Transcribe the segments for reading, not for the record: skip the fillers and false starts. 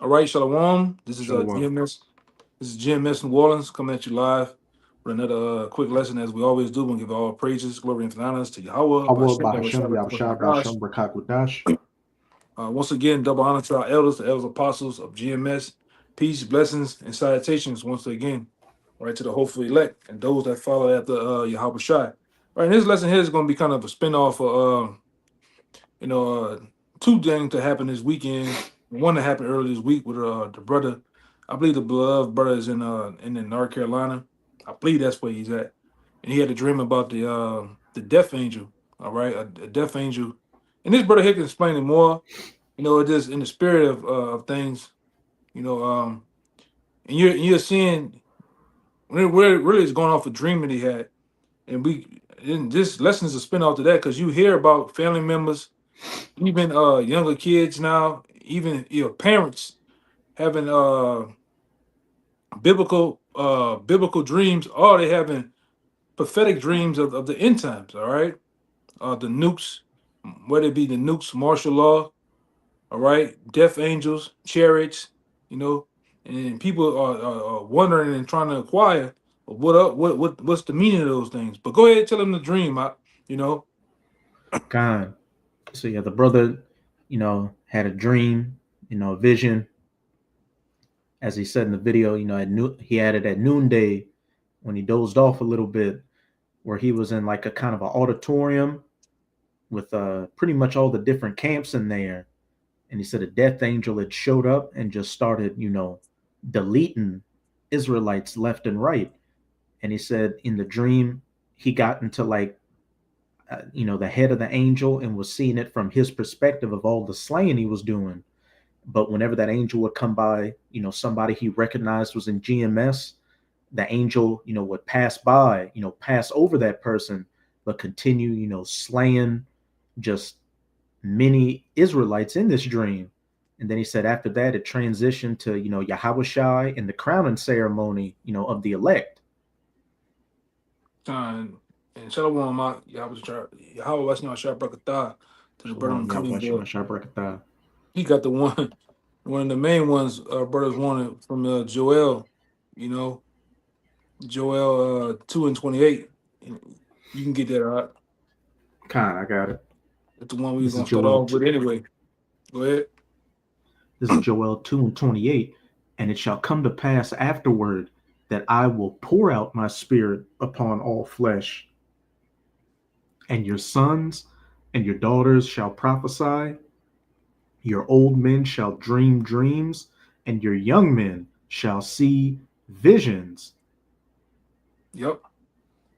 All right, Shalom. This is Shalom. GMS. This is GMS New Orleans coming at you live with another quick lesson, as we always do. We give all praises, glory, and honors to Yahweh, Hawa Bashem, Yahweh Bahasham Shabbat, Yahshua Gosh. Basham Brakakwadash. Once again, double honor to our elders, the elders apostles of GMS. Peace, blessings, and salutations once again, right to the hopeful elect and those that follow after Yahweh Shai. Right, and this lesson here is going to be kind of a spinoff of you know, two things that happened this weekend. One that happened earlier this week with the brother. I believe the beloved brother is in North Carolina. I believe that's where he's at. And he had a dream about the death angel. All right, a death angel. And this brother here can explain it more. It just in the spirit of things. You know, and you're seeing where it really is going off a dream that he had. And this lesson is a spin off to that because you hear about family members, even younger kids now, even parents having biblical dreams, or they having prophetic dreams of the end times. All right, the nukes, whether it be the nukes, martial law, all right, death angels, chariots, you know, and people are wondering and trying to acquire what's the meaning of those things. But go ahead, tell them the dream. You know, Khan. So yeah, the brother, had a dream, a vision, as he said in the video. He had it at noonday when he dozed off a little bit, where he was in like a kind of an auditorium with pretty much all the different camps in there. And he said a death angel had showed up and just started, deleting Israelites left and right. And he said in the dream he got into like the head of the angel and was seeing it from his perspective of all the slaying he was doing. But whenever that angel would come by, somebody he recognized was in GMS, the angel, would pass by, pass over that person, but continue, slaying just many Israelites in this dream. And then he said after that it transitioned to, Yahweh Shai and the crowning ceremony, of the elect. and Shalom, Yahweh Washington Shah Brakatah to the brother Shalom, coming Yahweh there. Shai Barakatah. He got the one of the main ones brothers wanted from Joel, you know, Joel 2:28. You can get that out. Khan, I got it. That's the one we was This is gonna start Joel off 2. with anyway. Go ahead. This is Joel 2 and 28. And it shall come to pass afterward that I will pour out my spirit upon all flesh, and your sons and your daughters shall prophesy, your old men shall dream dreams, and your young men shall see visions. Yep.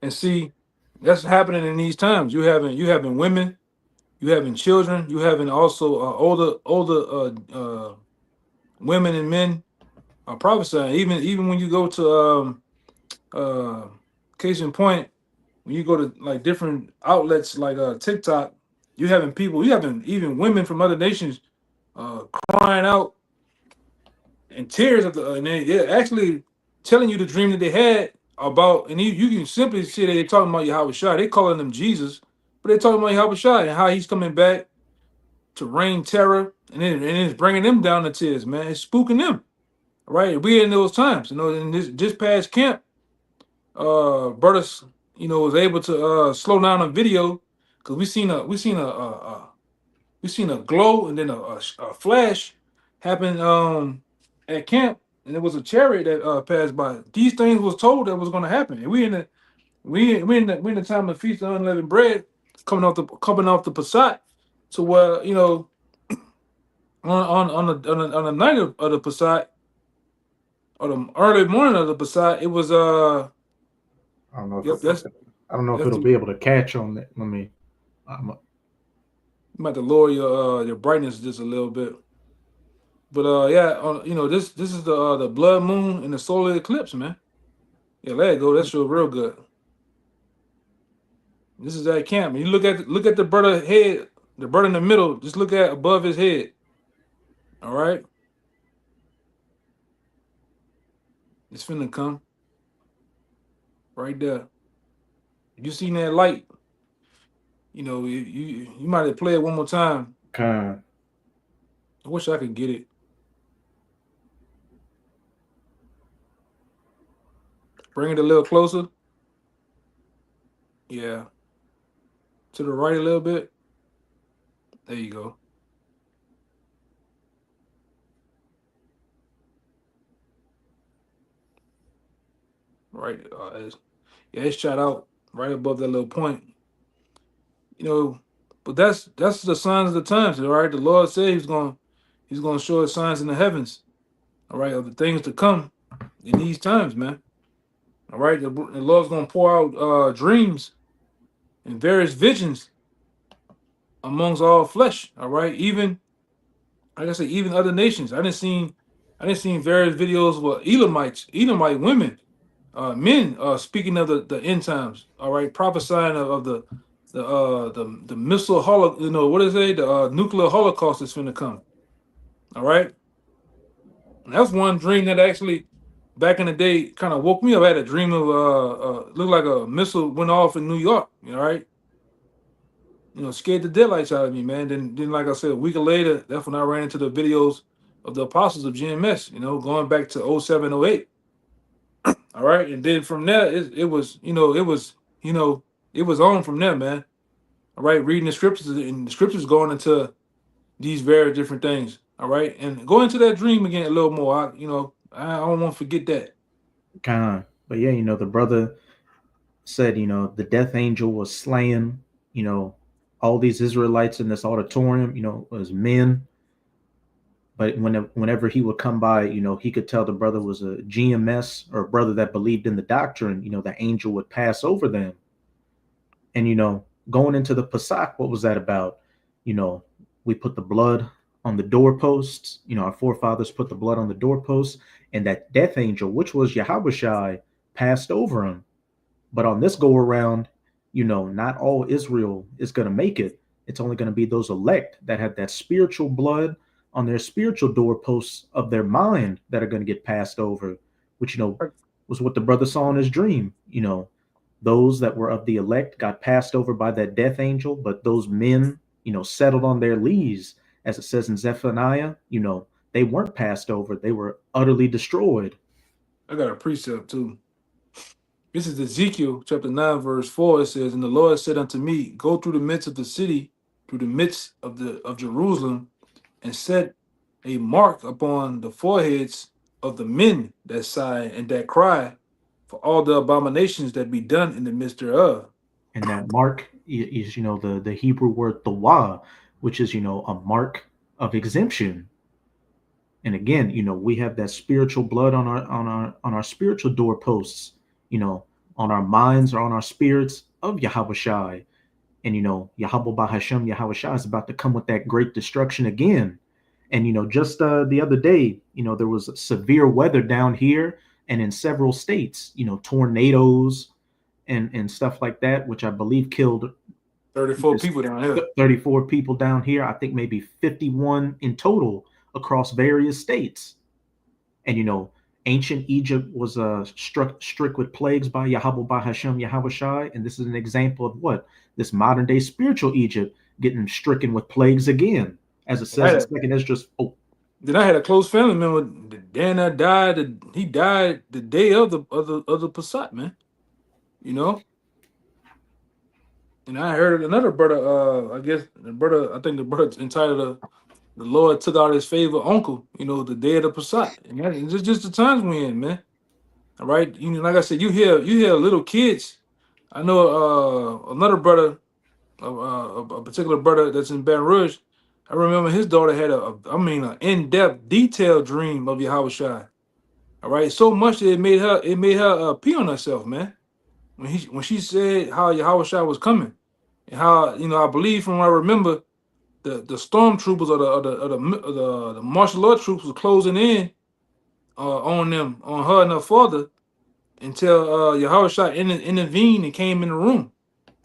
And see, that's happening in these times. You having women, you having children, you having also older women and men prophesying. Even when you go to uh case in point, when you go to like different outlets like TikTok, you having even women from other nations crying out in tears and they're actually telling you the dream that they had about, and you can simply see that they're talking about Yahweh Shai. They calling them Jesus, but they're talking about Yahweh Shai and how he's coming back to reign terror, and it's bringing them down to tears, man. It's spooking them, right? We in those times, in this past camp, brothers, was able to slow down a video because we seen a glow and then a flash happen at camp, and it was a chariot that passed by. These things was told that was going to happen, and we in the time of feast of unleavened bread, coming off the Passat, to where on the night of the Passat, or the early morning of the Passat, it was I don't know if yep, I don't know if that's it'll the be able to catch on that. Let me. Um, you might have to lower your brightness just a little bit. But yeah, this is the blood moon and the solar eclipse, man. Yeah, let it go. That show real good. This is that camp. You look at the brother head, the brother in the middle. Just look at above his head. All right, it's finna come right there. If you seen that light, you might have play it one more time. Khan. I wish I could get it. Bring it a little closer. Yeah. To the right a little bit. There you go. Right. Yeah, it's shot out right above that little point. You know, but that's the signs of the times, all right? The Lord said he's gonna show us signs in the heavens, all right, of the things to come in these times, man. All right. The Lord's gonna pour out dreams and various visions amongst all flesh. All right. Even like I said, even other nations. I didn't seen various videos with Edomite women, men speaking of the end times, all right, prophesying of the missile you know, what is it? The nuclear holocaust is finna come. All right. And that's one dream that actually back in the day kind of woke me up. I had a dream of looked like a missile went off in New York, all right. You know, scared the daylights out of me, man. Then like I said, a week later, that's when I ran into the videos of the apostles of GMS, you know, going back to '07, '08. All right. And then from there, it was, it was on from there, man. All right. Reading the scriptures and the scriptures going into these very different things. All right. And go into that dream again a little more. I don't want to forget that. But yeah, the brother said, the death angel was slaying, all these Israelites in this auditorium, was men. But whenever he would come by, he could tell the brother was a GMS or a brother that believed in the doctrine, the angel would pass over them. And, going into the Pesach, what was that about? We put the blood on the doorposts. Our forefathers put the blood on the doorposts, and that death angel, which was Yahushua, passed over him. But on this go around, not all Israel is going to make it. It's only going to be those elect that have that spiritual blood on their spiritual doorposts of their mind that are going to get passed over, which, was what the brother saw in his dream. Those that were of the elect got passed over by that death angel, but those men, settled on their lees, as it says in Zephaniah, they weren't passed over. They were utterly destroyed. I got a precept too. This is Ezekiel chapter 9, verse 4. It says, "And the Lord said unto me, Go through the midst of the city, through the midst of Jerusalem, and set a mark upon the foreheads of the men that sigh and that cry for all the abominations that be done in the midst thereof." And that mark is, the Hebrew word tawah, which is, a mark of exemption. And again, we have that spiritual blood on our spiritual doorposts, on our minds or on our spirits of Yahushua. And, Yahweh Bahashem, Yahushua is about to come with that great destruction again. And, just the other day, there was severe weather down here and in several states, tornadoes and stuff like that, which I believe killed 34 people down here. 34 people down here. I think maybe 51 in total across various states. And, ancient Egypt was struck with plagues by Yahweh Bahashem, Yahushua. And this is an example of what? This modern day spiritual Egypt getting stricken with plagues again. As it says in 2nd Esdras. Then I had a close family member, Dan, that died. He died the day of the Pesach, man. And I heard another brother. I think the brother entitled "The Lord Took Out His Favorite Uncle." The day of the Pesach, and it's just the times we in, man. All right, like I said, you hear little kids. I know another brother, a particular brother that's in Baton Rouge. I remember his daughter had an in-depth, detailed dream of Yahushua. All right, so much that it made her pee on herself, man. When she said how Yahushua was coming, and how I believe from what I remember, the stormtroopers or the martial law troops was closing in on her and her father until Yahushua intervened and came in the room.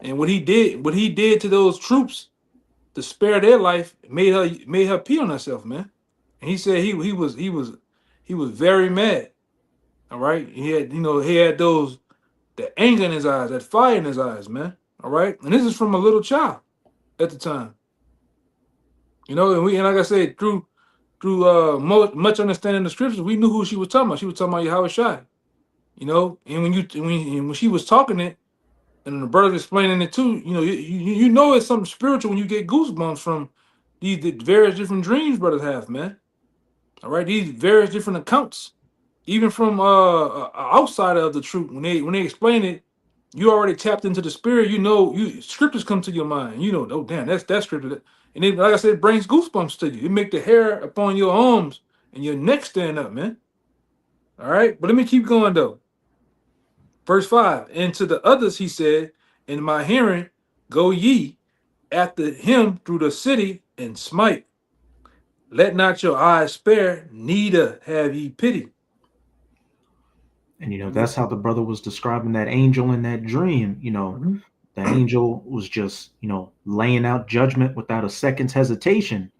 And what he did to those troops to spare their life made her pee on herself, man. And he said he was very mad. All right, he had those the anger in his eyes, that fire in his eyes, man. All right, and this is from a little child at the time. And like I said, through much understanding the scriptures, we knew who she was talking about. She was talking about Yahushua. You know, and when she was talking it, and the brother explaining it too, you know, you know it's something spiritual when you get goosebumps from the various different dreams brothers have, man. All right, these various different accounts, even from outside of the truth, when they explain it, you already tapped into the spirit. You know, you scriptures come to your mind. You know, oh damn, that's that scripture. And then, like I said, it brings goosebumps to you. It make the hair upon your arms and your neck stand up, man. All right, but let me keep going though. Verse 5. And to the others he said, in my hearing, go ye after him through the city and smite. Let not your eyes spare, neither have ye pity. And that's how the brother was describing that angel in that dream. Mhm. The angel was just, laying out judgment without a second's hesitation.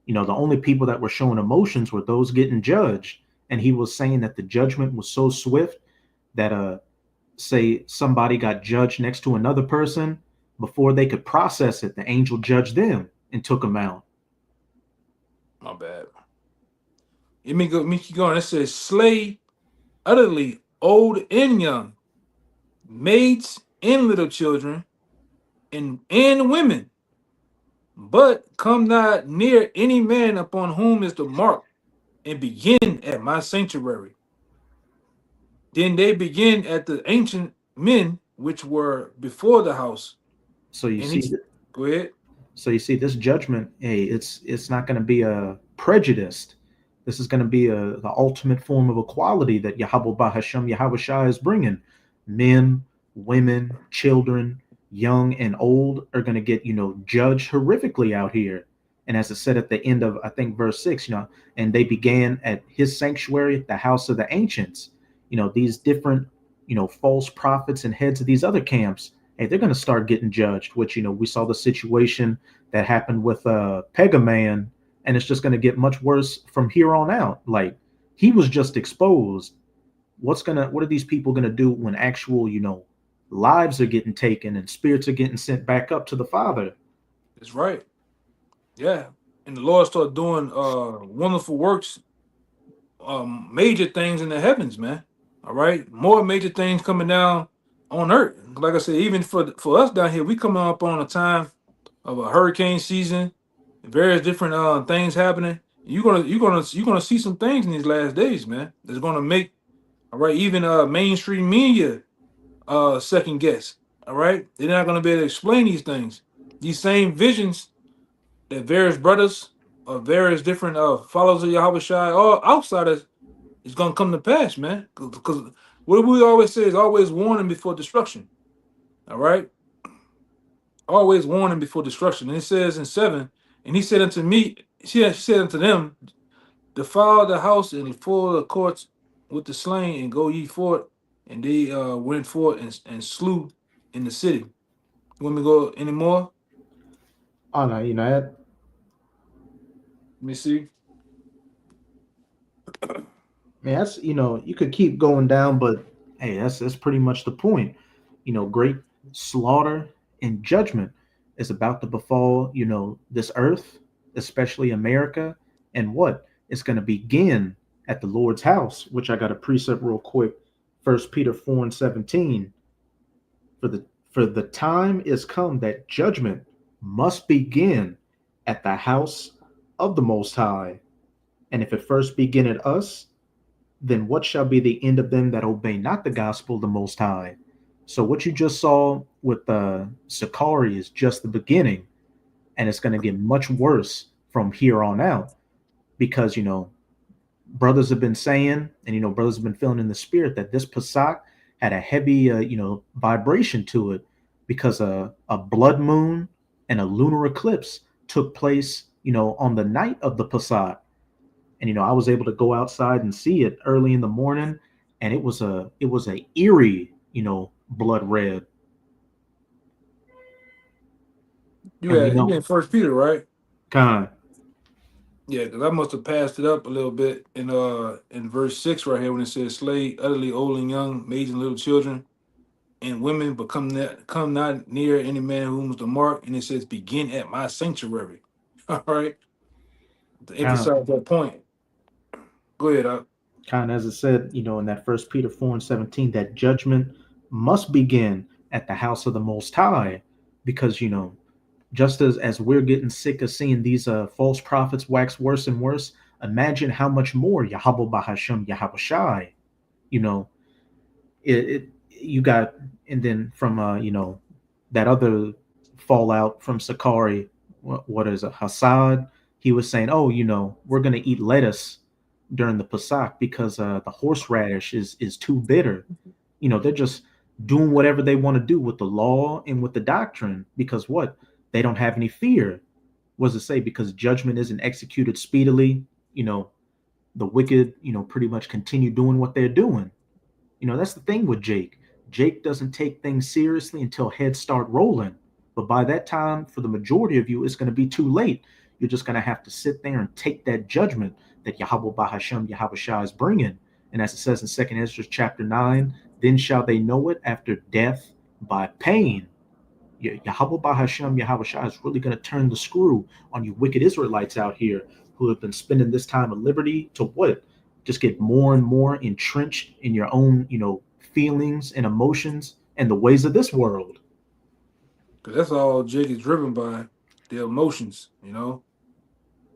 The only people that were showing emotions were those getting judged. And he was saying that the judgment was so swift that say somebody got judged next to another person, before they could process it, the angel judged them and took them out. My bad. Let me keep going. It says, slay utterly old and young, maids and little children, and women, but come not near any man upon whom is the mark, and begin at my sanctuary. Then they begin at the ancient men which were before the house. So you And he see that. go ahead. So you see this judgment. Hey, it's not going to be a prejudiced. This is going to be the ultimate form of equality that Yahweh Bahasham Yahweh Shai is bringing. Men, women, children, young and old are going to get judged horrifically out here. And as it said at the end of, I think, verse 6, and they began at his sanctuary, the house of the ancients. These different false prophets and heads of these other camps, hey, they're going to start getting judged, which, we saw the situation that happened with Pegaman, and it's just going to get much worse from here on out. Like, he was just exposed. What are these people going to do when actual, lives are getting taken and spirits are getting sent back up to the Father? That's right. Yeah. And the Lord started doing wonderful works, major things in the heavens, man. All right. More major things coming down on earth. Like I said, even for us down here, we coming up on a time of a hurricane season, various different things happening. You're gonna see some things in these last days, man. That's gonna make, all right, even mainstream media second guess. All right, they're not gonna be able to explain these things. These same visions that various brothers or various different followers of Yahweh Shai or outsiders is gonna come to pass, man. Because what we always say is always warning before destruction. All right, always warning before destruction. And it says in 7, and he said unto me, she said unto them, defile the house and fill the courts with the slain, and go ye forth. And they went forth and slew in the city. You want me to go anymore? Oh no, that. Let me see. Man, that's you could keep going down, but hey, that's pretty much the point. Great slaughter and judgment is about to befall this earth, especially America, and what it's going to begin at the Lord's house. Which I got a precept real quick. 1 Peter 4:17. For the time is come that judgment must begin at the house of the Most High, and if it first begin at us, then what shall be the end of them that obey not the gospel of the Most High? So what you just saw with Sakari is just the beginning, and it's going to get much worse from here on out, because brothers have been saying, and brothers have been feeling in the spirit that this Pesach had a heavy vibration to it, because a blood moon and a lunar eclipse took place on the night of the Pesach. And I was able to go outside and see it early in the morning, and it was a eerie blood red. And we You know, in First Peter, right? kind Yeah, because I must have passed it up a little bit in verse 6 right here when it says, slay utterly old and young, maids and little children, and women, but come not near any man whom is the mark. And it says, begin at my sanctuary. All right. To kind emphasize that point. Go ahead, Up. Kind of as it said, in that First Peter 4:17, that judgment must begin at the house of the Most High, because just as we're getting sick of seeing these false prophets wax worse and worse, imagine how much more Yahweh Bahasham Yahweh Shai, you know, you got, and then from that other fallout from Sakari, what is it, Hassad? He was saying, oh, we're gonna eat lettuce during the Pesach because the horseradish is too bitter. They're just doing whatever they want to do with the law and with the doctrine, because what, they don't have any fear. What does it say? Because judgment isn't executed speedily. The wicked, pretty much continue doing what they're doing. That's the thing with Jake. Jake doesn't take things seriously until heads start rolling. But by that time, for the majority of you, it's going to be too late. You're just going to have to sit there and take that judgment that Yahweh Bahasham Yahweh Shah is bringing. And as it says in 2nd Ezra chapter 9, then shall they know it after death by pain. Yahweh Bahasham Yahweh Shah is really going to turn the screw on you wicked Israelites out here who have been spending this time of liberty to what? Just get more and more entrenched in your own, feelings and emotions and the ways of this world. Because that's all Jake is driven by, their emotions, All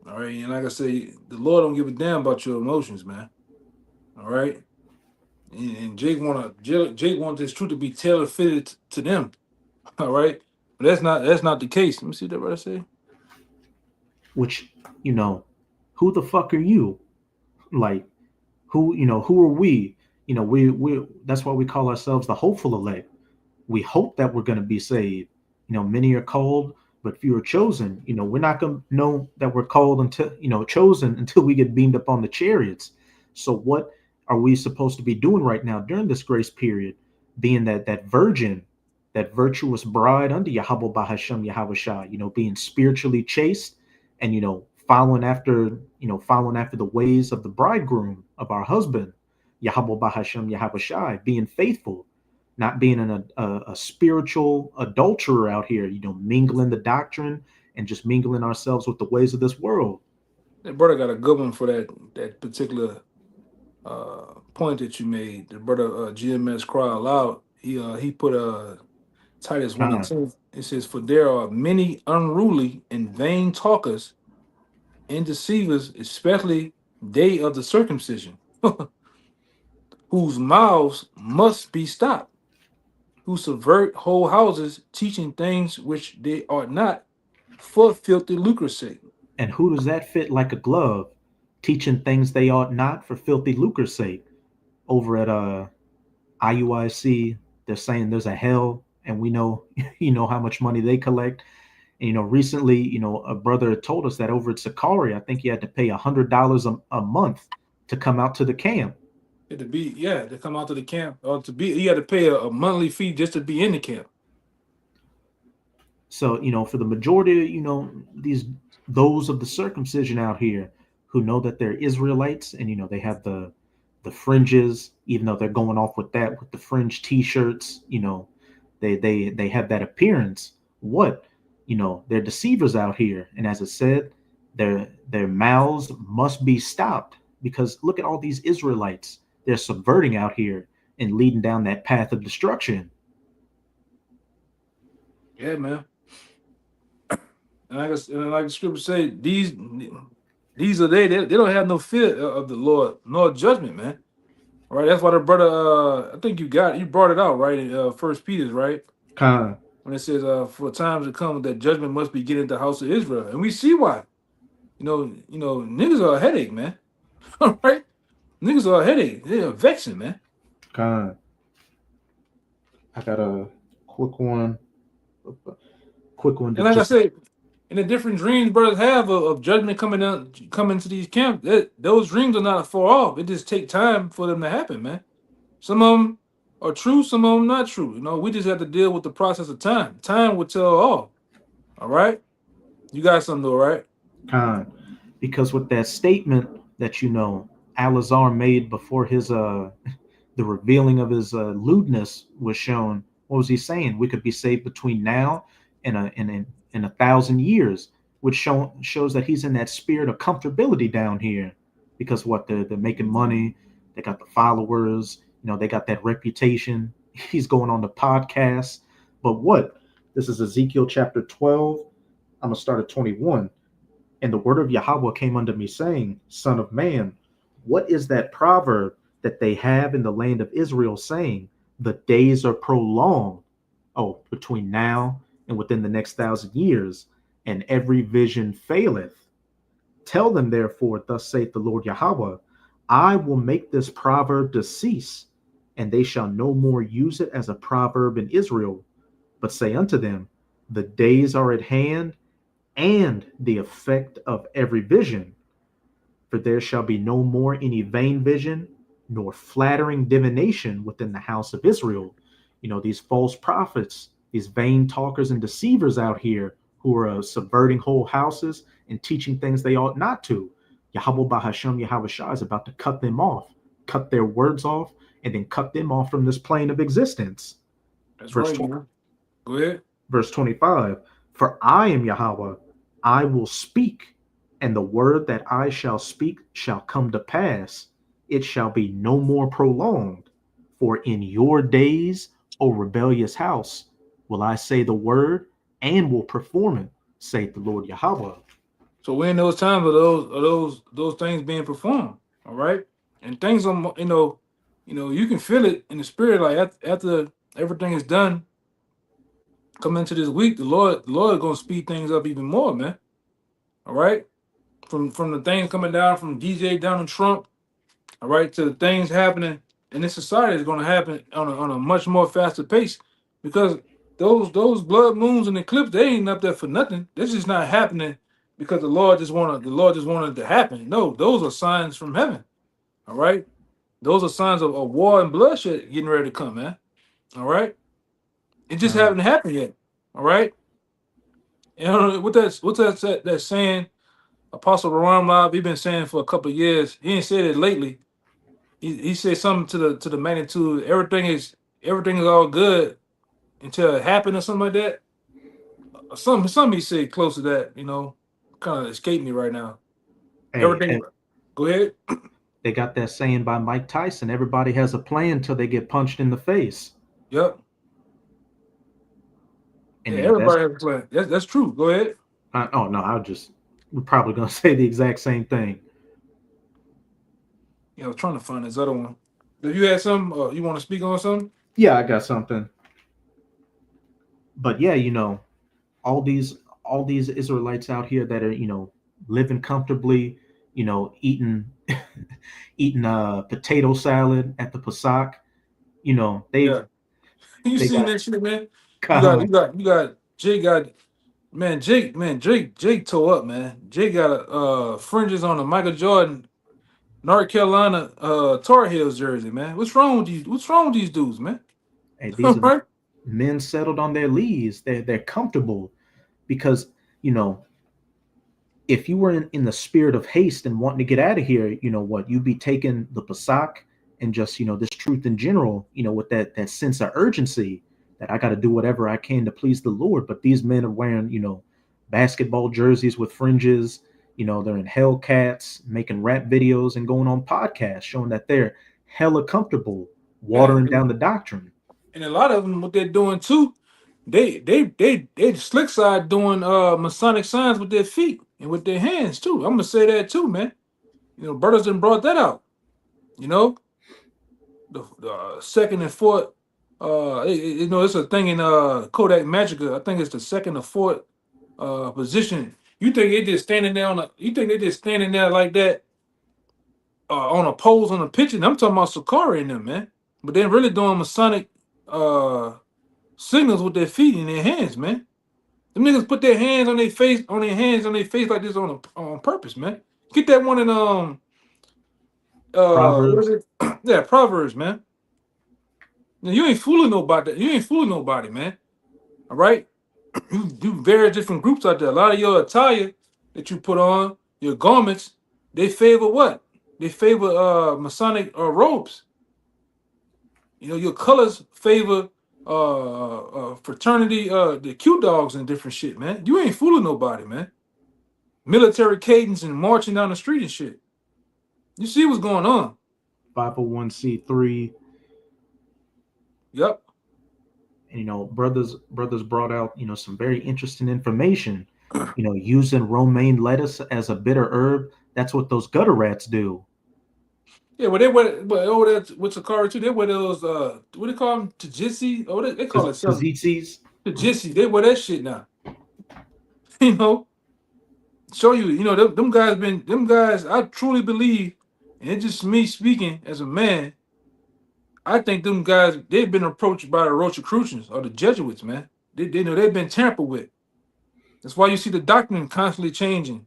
right. And like I say, the Lord don't give a damn about your emotions, man. All right. And Jake want this truth to be tailor fitted to them. All right. But that's not the case. Let me see what that brother say. Which, who the fuck are you? Like, who are we? We that's why we call ourselves the hopeful elect. We hope that we're going to be saved. Many are called, but few are chosen. We're not going to know that we're called until, chosen until we get beamed up on the chariots. So what are we supposed to be doing right now during this grace period? Being that virgin, that virtuous bride under Yahweh Bahasham Yahweh Shah, being spiritually chaste and, following after the ways of the bridegroom, of our husband, Yahweh Bahasham Yahweh Shai, being faithful, not being a spiritual adulterer out here, mingling the doctrine and just mingling ourselves with the ways of this world. That brother got a good one for that particular point that you made. The brother GMS Cry Aloud, he put Titus 1:10. It says, for there are many unruly and vain talkers and deceivers, especially they of the circumcision, whose mouths must be stopped, who subvert whole houses, teaching things which they ought not, for filthy lucre's sake. And who does that fit like a glove? Teaching things they ought not for filthy lucre's sake. Over at IUIC, they're saying there's a hell, and we know how much money they collect. And recently, a brother told us that over at Sakari, I think he had to pay $100 a month to come out to the camp. To come out to the camp, or you had to pay a monthly fee just to be in the camp. So for the majority, those of the circumcision out here who know that they're Israelites, and they have the fringes, even though they're going off with the fringe T-shirts, they have that appearance. What? They're deceivers out here, and as I said, their mouths must be stopped, because look at all these Israelites. They're subverting out here and leading down that path of destruction. Yeah, man. And like the scripture say, these are they don't have no fear of the Lord nor judgment, man. All right, that's why the brother, I think you brought it out, right, in First Peter, right? When it says, for times to come that judgment must begin at the house of Israel. And we see why. Niggas are a headache, man. All right? Niggas are a headache. They're vexing, man. I got a quick one. And like I said, and the different dreams brothers have of judgment coming to these camps, those dreams are not far off. It just take time for them to happen, man. Some of them are true, some of them not true. We just have to deal with the process of time. Time will tell all. All right? You got something though, right? Because with that statement that Alazar made before his the revealing of his lewdness was shown, what was he saying? We could be saved between now and 1,000 years, which shows that he's in that spirit of comfortability down here, because what they're making money, They got the followers. You know, they got that reputation. He's going on the podcast. But what? This is Ezekiel chapter 12. I'm going to start at 21. And the word of Yahweh came unto me, saying, Son of man, what is that proverb that they have in the land of Israel, saying, the days are prolonged, between now and within the next 1,000 years, and every vision faileth? Tell them, therefore, thus saith the Lord Yahweh, I will make this proverb to cease, and they shall no more use it as a proverb in Israel, but say unto them, the days are at hand, and the effect of every vision. For there shall be no more any vain vision, nor flattering divination within the house of Israel. You know, these false prophets, these vain talkers and deceivers out here who are subverting whole houses and teaching things they ought not to. Yahweh Bahashem Yahweh Shah is about to cut them off, cut their words off, and then cut them off from this plane of existence. That's right, man. Go ahead. Verse 25, for I am Yahweh, I will speak, and the word that I shall speak shall come to pass. It shall be no more prolonged. For in your days, O rebellious house, will I say the word and will perform it, saith the Lord Yahweh. So we're in those times of those things being performed, all right? And things, you can feel it in the spirit. Like after everything is done, coming into this week, the Lord is gonna speed things up even more, man. All right, from the things coming down from DJ Donald Trump, all right, to the things happening in this society is gonna happen on a much more faster pace, because those blood moons and eclipses, they ain't up there for nothing. This is not happening because the Lord just wanted it to happen. No, those are signs from heaven. All right, those are signs of war and bloodshed getting ready to come, man. All right, it just haven't happened yet. All right, and what's that saying? Apostle Ram Lab, he been saying for a couple of years. He ain't said it lately. He said something to the magnitude everything is all good until it happened or something like that. Something he said close to that, kind of escaped me right now. Hey, everything. Go ahead. They got that saying by Mike Tyson, everybody has a plan until they get punched in the face. Yep. And everybody has a plan. That's true. Go ahead. We're probably going to say the exact same thing. Yeah, I was trying to find this other one. If you had some, you want to speak on something? Yeah, I got something. But yeah, all these Israelites out here that are, living comfortably, eating potato salad at the Pesach, they. Yeah. You seen that shit, man? You got Jake. Jake tore up, man. Jake got fringes on a Michael Jordan, North Carolina Tar Heels jersey, man. What's wrong with these dudes, man? Hey, these are men settled on their leaves. They're comfortable because, if you were in the spirit of haste and wanting to get out of here, you'd be taking the Pesach and just, this truth in general, with that sense of urgency that I got to do whatever I can to please the Lord. But these men are wearing, basketball jerseys with fringes. They're in Hellcats, making rap videos and going on podcasts, showing that they're hella comfortable watering down the doctrine. And a lot of them, what they're doing too, they slick side doing Masonic signs with their feet and with their hands too. I'm gonna say that too, man. Brothers done brought that out. The second and fourth. It's a thing in Kodak Magica. I think it's the second or fourth position. You think they just standing there like that on a pose on a picture? I'm talking about Sakari and them, man. But they're really doing Masonic signals with their feet and their hands, man. Them niggas put their hands on their face, like this on purpose, man. Get that one in Proverbs. Yeah, Proverbs, man. Now, you ain't fooling nobody, man. All right? You do various different groups out there. A lot of your attire that you put on, your garments, they favor what? They favor Masonic robes. Your colors favor fraternity, the Q dogs and different shit, man. You ain't fooling nobody, man. Military cadence and marching down the street and shit. You see what's going on. 501c3. Yep. And brothers brought out some very interesting information. Using romaine lettuce as a bitter herb. That's what those gutter rats do. Yeah, well, they wear, but over there with Sakara too, they wear those, what do they call them? Tajitsi? Oh, they call it something. Tzitzis. Tajitsi. They wear that shit now. You know, show you, them guys, I truly believe, and it's just me speaking as a man, I think them guys, they've been approached by the Rosicrucians or the Jesuits, man. They know they've been tampered with. That's why you see the doctrine constantly changing.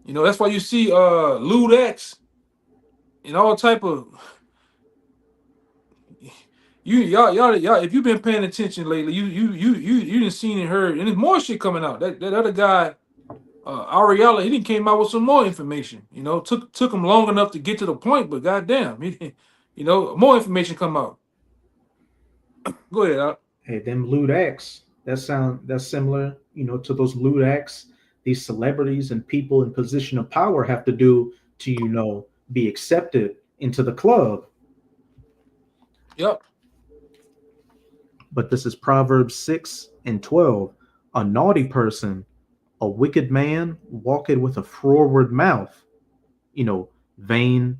That's why you see lewd acts and all type of y'all if you've been paying attention lately, you didn't seen and heard, and there's more shit coming out. That other guy, Ariella, he didn't came out with some more information. Took him long enough to get to the point, but goddamn, more information come out. Go ahead, Al. Hey, them lewd acts. That's similar, to those lewd acts these celebrities and people in position of power have to do to, be accepted into the club. Yep. But this is Proverbs 6:12. A naughty person, a wicked man, walketh with a froward mouth. Vain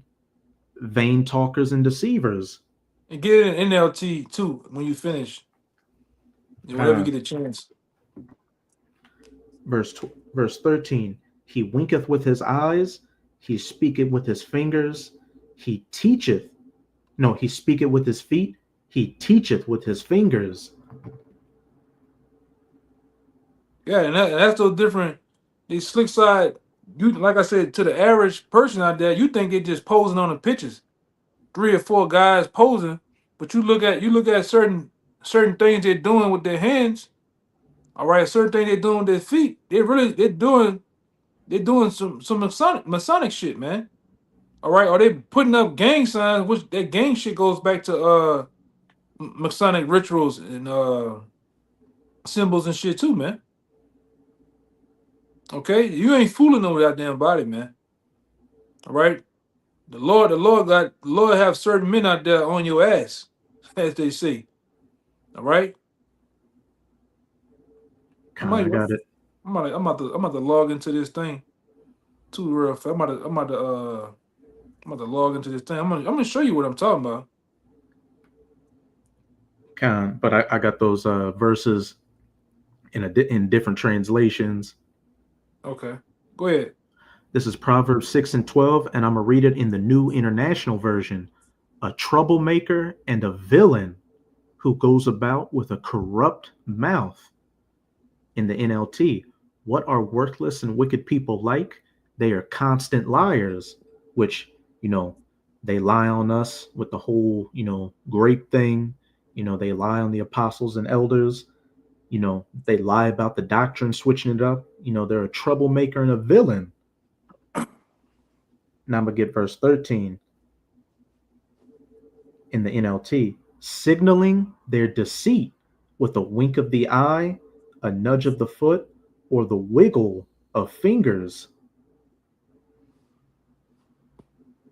talkers and deceivers. And get it in NLT too when you finish. Whenever you get a chance. Verse 13. He winketh with his eyes, he speaketh with his fingers, he speaketh with his feet, he teacheth with his fingers. Yeah, and that's so different. These slick side, you like I said, to the average person out there, you think they're just posing on the pictures. 3 or 4 guys posing, but you look at certain things they're doing with their hands. All right, certain things they're doing with their feet. They're doing some Masonic shit, man. All right, or they putting up gang signs, which that gang shit goes back to Masonic rituals and symbols and shit too, man. Okay, you ain't fooling no goddamn body, man. All right, the Lord have certain men out there on your ass, as they say. All right. I got it. I'm about to log into this thing too real fast. I'm about to log into this thing. I'm gonna show you what I'm talking about. But I got those verses in different translations. Okay, go ahead. This is Proverbs 6:12, and I'm gonna read it in the New International Version. A troublemaker and a villain who goes about with a corrupt mouth. In the NLT, what are worthless and wicked people like? They are constant liars, which, they lie on us with the whole, grape thing. They lie on the apostles and elders. They lie about the doctrine, switching it up. They're a troublemaker and a villain. Now I'm going to get verse 13 in the NLT. Signaling their deceit with a wink of the eye, a nudge of the foot, or the wiggle of fingers.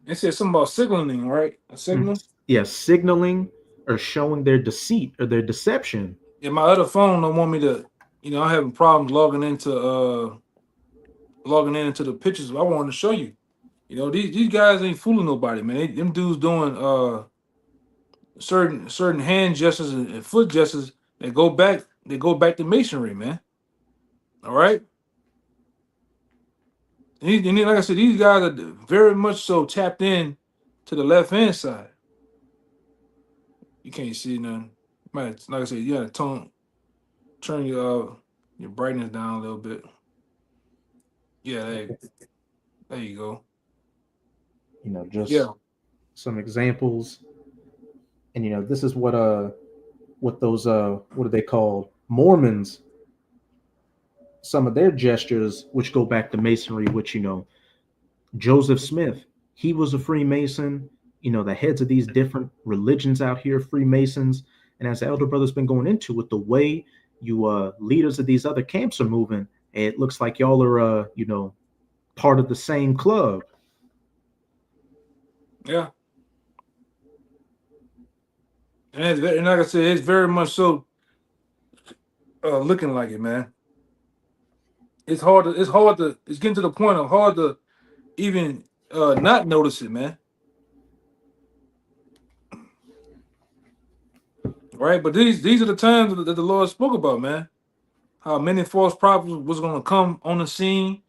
It says something about signaling, right? A signal? Yes, signaling or showing their deceit or their deception. Yeah, my other phone don't want me to, I'm having problems logging into the pictures. I wanted to show you. These guys ain't fooling nobody, man. Them dudes doing certain hand gestures and foot gestures that go back to masonry, man. All right. And like I said, these guys are very much so tapped in to the left hand side. You can't see nothing. Like I said, you gotta turn your brightness down a little bit. Yeah, there you go. Just some examples. And this is what those what are they called? Mormons. Some of their gestures, which go back to masonry, which Joseph Smith, he was a Freemason. The heads of these different religions out here, Freemasons, and as the elder brother's been going into with the way you leaders of these other camps are moving, it looks like y'all are part of the same club. Yeah. And like I said, it's very much so looking like it, man. It's getting to the point of hard to even not notice it, man. Right? But these are the times that the Lord spoke about, man. How many false prophets was gonna come on the scene,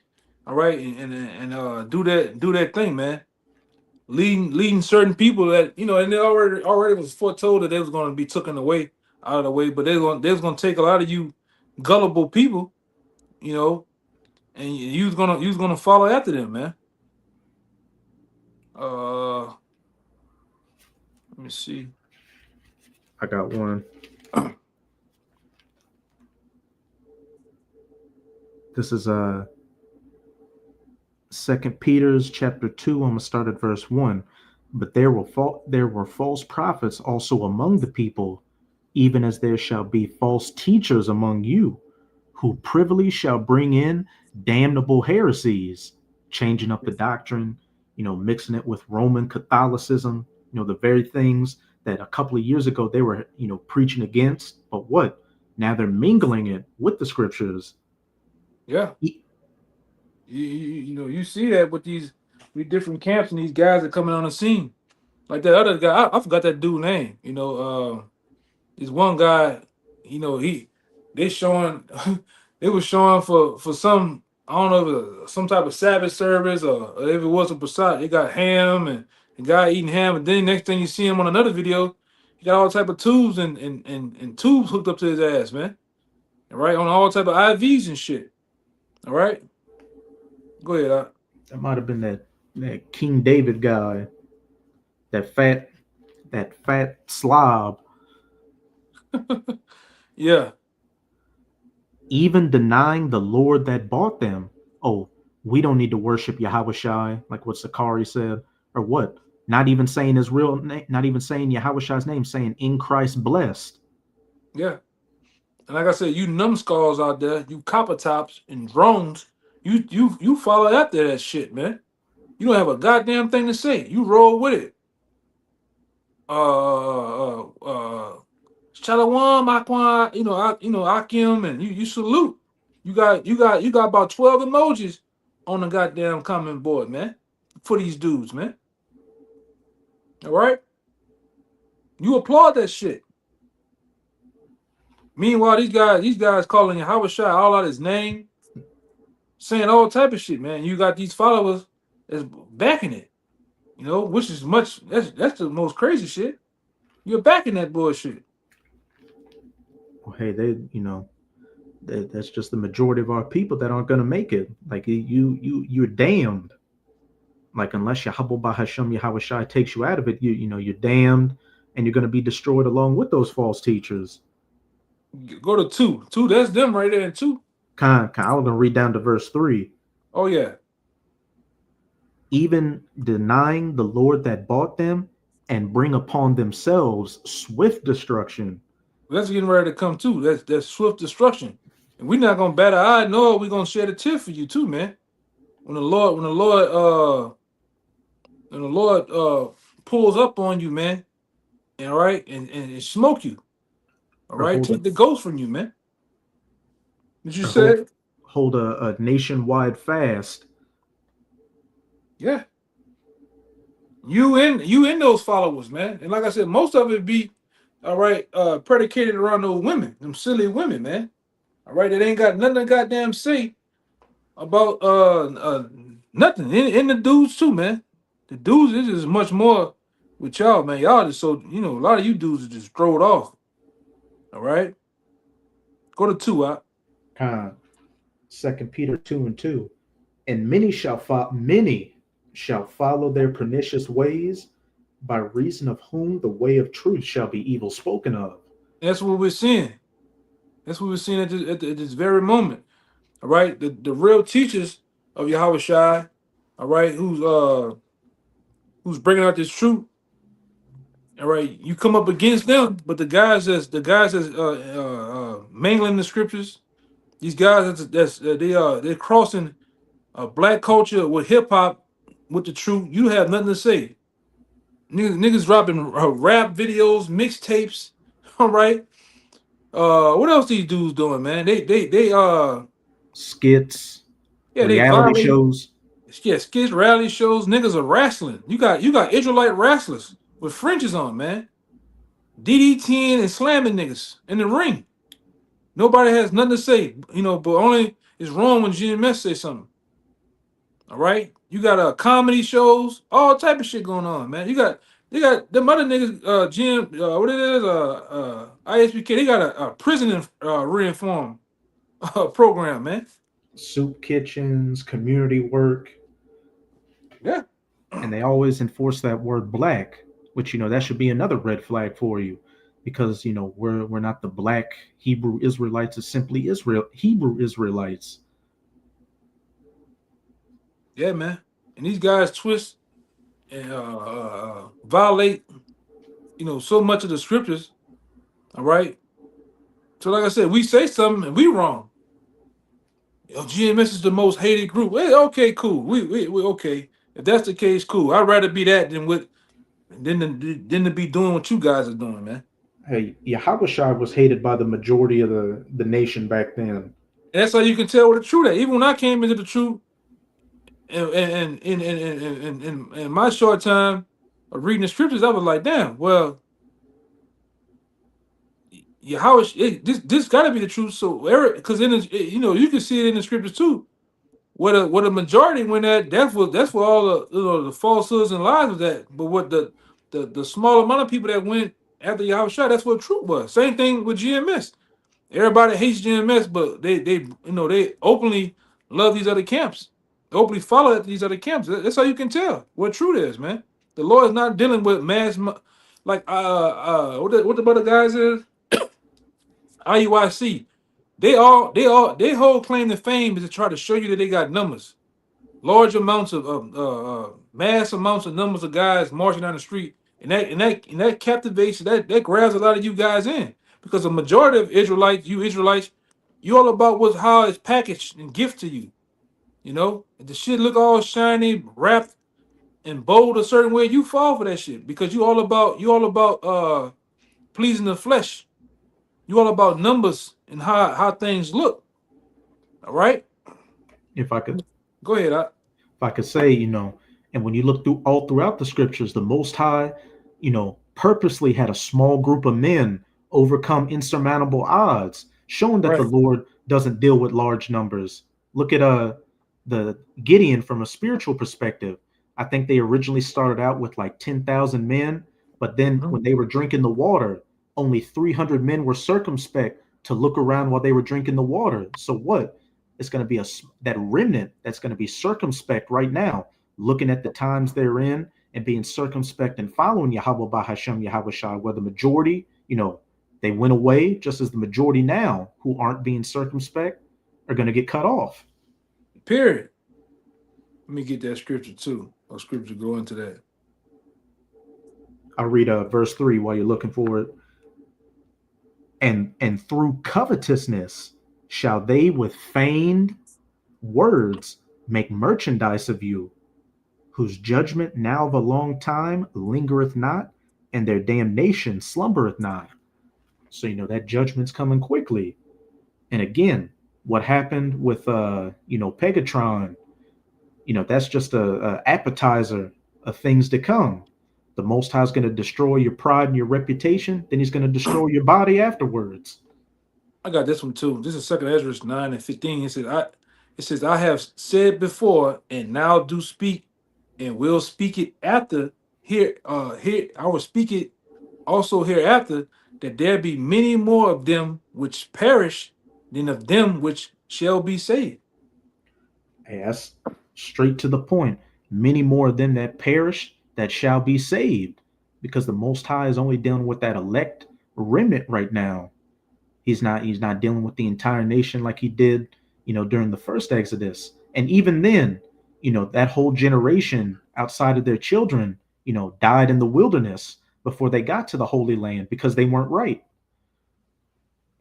all right, and do that thing, man. Leading certain people that and they already was foretold that they was gonna be taken away out of the way, but they was gonna take a lot of you gullible people, you know, and you was gonna follow after them, man. Let me see. I got one. This is Second Peter's chapter 2. I'm gonna start at verse 1. But there were false prophets also among the people, even as there shall be false teachers among you, who privily shall bring in damnable heresies, changing up the doctrine, mixing it with Roman Catholicism, the very things that a couple of years ago they were, preaching against. But what? Now they're mingling it with the scriptures. Yeah. You see that with these different camps and these guys that coming on the scene. Like that other guy, I forgot that dude name. This one guy, they showing they was showing for some, I don't know if it was some type of Sabbath service or if it was a Passat, they got ham and the guy eating ham, and then next thing you see him on another video, he got all type of tubes and tubes hooked up to his ass, man. All right, on all type of IVs and shit. All right. Go ahead. That might have been that King David guy, that fat slob. Yeah. Even denying the Lord that bought them. Oh, we don't need to worship Yahweh Shai, like what Sakari said, or what? Not even saying his real name, not even saying Yahweh Shai's name, saying in Christ blessed. Yeah. And like I said, you numbskulls out there, you copper tops and drones, you follow after that shit, man. You don't have a goddamn thing to say. You roll with it. Shalom, Aquan, Akim, and you salute. You got about 12 emojis on the goddamn comment board, man. For these dudes, man. All right? You applaud that shit. Meanwhile, these guys calling Yahweh Shai all out his name, saying all type of shit, man. You got these followers that's backing it, which is that's the most crazy shit. You're backing that bullshit. Well, hey, that's just the majority of our people that aren't gonna make it. Like you're damned. Like unless Yahweh Bahashem Yahweh Shai takes you out of it, you're damned, and you're gonna be destroyed along with those false teachers. Go to 2. 2, that's them right there in 2. I'm gonna read down to verse 3. Oh yeah. Even denying the Lord that bought them and bring upon themselves swift destruction. That's getting ready to come too. That's swift destruction. And we're not gonna bat an eye, no, we're gonna shed a tear for you too, man. When the Lord pulls up on you, man, and all right, and smoke you. All right, take the ghost from you, man. Did you say hold a nationwide fast? Yeah. You in those followers, man. And like I said, most of it be all right, predicated around those women, them silly women, man. All right, it ain't got nothing to goddamn say about nothing. In the dudes too, man. The dudes is just much more with y'all, man. Y'all just so a lot of you dudes are just thrown off. All right. Go to 2, Second Peter 2:2. And many shall follow their pernicious ways, by reason of whom the way of truth shall be evil spoken of. That's what we're seeing. That's what we're seeing at this very moment. All right, the real teachers of Yahweh Shai, all right, who's bringing out this truth. All right, you come up against them, but the guys that's mangling the scriptures, these guys they're crossing black culture with hip hop with the truth. You have nothing to say. Niggas dropping rap videos, mixtapes. All right. What else these dudes doing, man? They Skits, yeah, they reality violate. shows. Yeah, skits, rally shows. Niggas are wrestling. You got Israelite wrestlers with fringes on, man. DDTing and slamming niggas in the ring. Nobody has nothing to say, but only it's wrong when GMS say something. All right, you got comedy shows, all type of shit going on, man. You got them other niggas, what it is, ISPK. They got a prison reinform program, man. Soup kitchens, community work, Yeah, and they always enforce that word black, which that should be another red flag for you, because we're not the black Hebrew Israelites, it's simply Hebrew Israelites. yeah, man. And these guys twist and violate, so much of the scriptures. All right. So, like I said, we say something and we wrong. GMS is the most hated group. Hey, okay, cool. We okay. If that's the case, cool. I'd rather be that than to be doing what you guys are doing, man. Hey, Yahushua was hated by the majority of the nation back then. And that's how you can tell what the truth is. Even when I came into the truth, and in my short time of reading the scriptures, I was like, damn, well, this got to be the truth. So, Eric, because you can see it in the scriptures too. What a majority went at, that's where all the falsehoods and lies was at. But what the small amount of people that went after Yahushua, that's what truth was. Same thing with GMS. Everybody hates GMS, but they openly love these other camps. They openly follow these other camps. That's how you can tell what truth is, man. The Lord is not dealing with like what the other guys is. IUIC. They whole claim to fame is to try to show you that they got numbers, large amounts of mass amounts of numbers of guys marching down the street, and that captivates, that grabs a lot of you guys in, because the majority of Israelites, you all about how it's packaged and gift to you. If the shit look all shiny, wrapped and bold a certain way, you fall for that shit because you all about pleasing the flesh. You all about numbers and how things look. All right. If I could Go ahead. if I could say, and when you look throughout the scriptures, the Most High, purposely had a small group of men overcome insurmountable odds, showing that the Right. Lord doesn't deal with large numbers. Look at the Gideon from a spiritual perspective. I think they originally started out with like 10,000 men, but then when they were drinking the water, only 300 men were circumspect to look around while they were drinking the water. So what? It's going to be that remnant that's going to be circumspect right now, looking at the times they're in and being circumspect and following Yahweh Bahashem Yahweh, where the majority, they went away, just as the majority now who aren't being circumspect are going to get cut off. Period. Let me get that scripture too. Or scripture go into that. I'll read verse 3 while you're looking for it. And through covetousness shall they with feigned words make merchandise of you, whose judgment now of a long time lingereth not, and their damnation slumbereth not. So that judgment's coming quickly. And again, what happened with Pegatron, that's just a appetizer of things to come. The Most High is going to destroy your pride and your reputation. Then he's going to destroy your body afterwards. I got this one too. This is 2 Ezra 9:15. It says, I have said before and now do speak and will speak it after here. I will speak it also hereafter, that there be many more of them which perish than of them which shall be saved. Hey, that's straight to the point. Many more of them that perish that shall be saved, because the Most High is only dealing with that elect remnant right now. He's not dealing with the entire nation like he did, during the first Exodus. And even then, that whole generation outside of their children, died in the wilderness before they got to the Holy Land because they weren't right.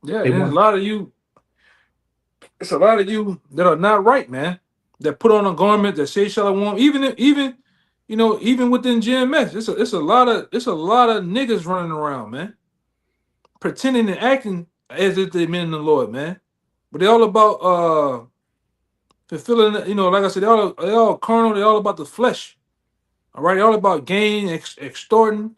Yeah, and a lot of you, it's a lot of you that are not right, man. That put on a garment that say shalom, even You know, even within GMS, it's a lot of niggas running around, man, pretending and acting as if they men in the Lord, man. But they all about fulfilling, you know, like I said, they all carnal, they all about the flesh. All right, they all about gain, extorting.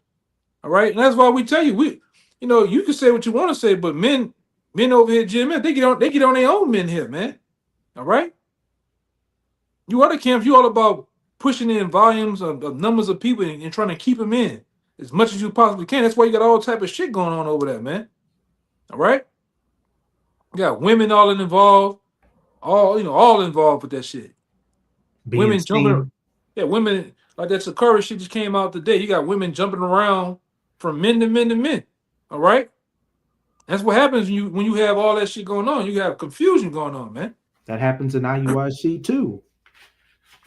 All right, and that's why we tell you, you know, you can say what you want to say, but men over here, GMS, they get on their own men here, man. All right, you other camps, you all about pushing in volumes of numbers of people and trying to keep them in as much as you possibly can. That's why you got all type of shit going on over there, man. All right, you got women all involved, all involved with that shit. Being Women jumping, seen. yeah, women like that Sakura shit just came out today. You got women jumping around from men to men to men. All right, that's what happens when you have all that shit going on. You have confusion going on, man. That happens in IUIC too.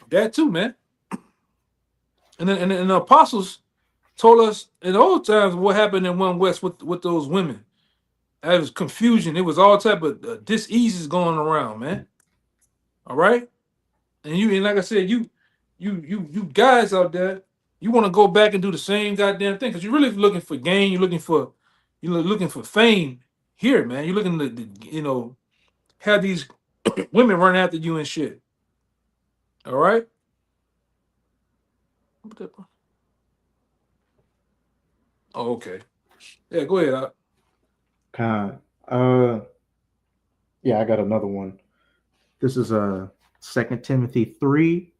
That too, man. And the apostles told us in old times what happened in One West with those women. That was confusion. It was all type of diseases going around, man. All right, and like I said, you guys out there, you want to go back and do the same goddamn thing because you're really looking for gain. You're looking for fame here, man. You're looking to have these women run after you and shit. All right. Oh, okay. Yeah, go ahead. God. Yeah, I got another one. This is 2 Timothy 3.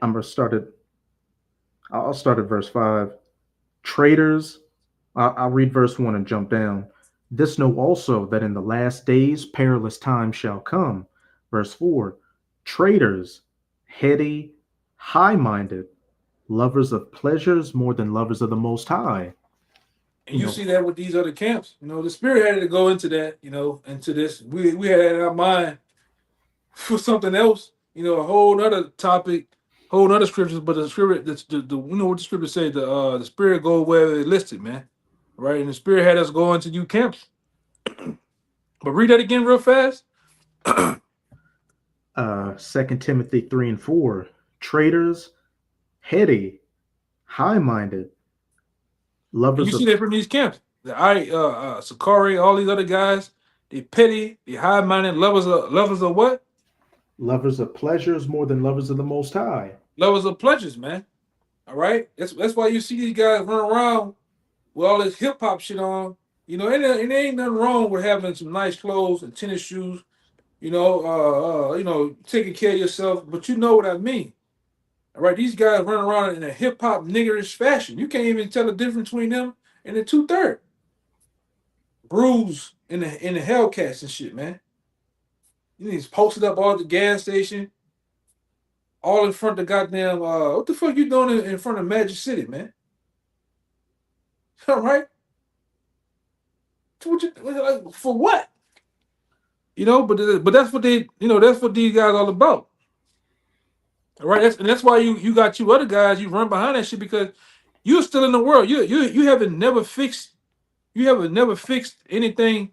I'll start at verse 5. Traitors, I'll read verse 1 and jump down. This know also that in the last days perilous times shall come. Verse 4. Traitors, heady, high-minded, lovers of pleasures more than lovers of the Most High. And you see that with these other camps. You know, the spirit had to go into that, into this. We had it in our mind for something else, a whole other topic, whole other scriptures, but the spirit, you know what the scripture say, the spirit go where it listed, man. Right? And the spirit had us go into new camps. But read that again real fast. 2 Timothy 3 and 4. Traitors, heady, high-minded, And lovers you of see that from these camps. Sakari, all these other guys, they petty, they high-minded, lovers of what? lovers of pleasures more than lovers of the Most High. Lovers of pleasures, man. All right? That's why you see these guys run around with all this hip-hop shit on. And there ain't nothing wrong with having some nice clothes and tennis shoes, taking care of yourself, but you know what I mean. All right, these guys run around in a hip hop niggerish fashion. You can't even tell the difference between them and the 2/3. Bruise in the Hellcats and shit, man. He's posted up all at the gas station, all in front of the goddamn. What the fuck you doing in front of Magic City, man? All right. For what? But that's what that's what these guys all about. All right, that's why you got you other guys, you run behind that shit because you're still in the world. You haven't never fixed anything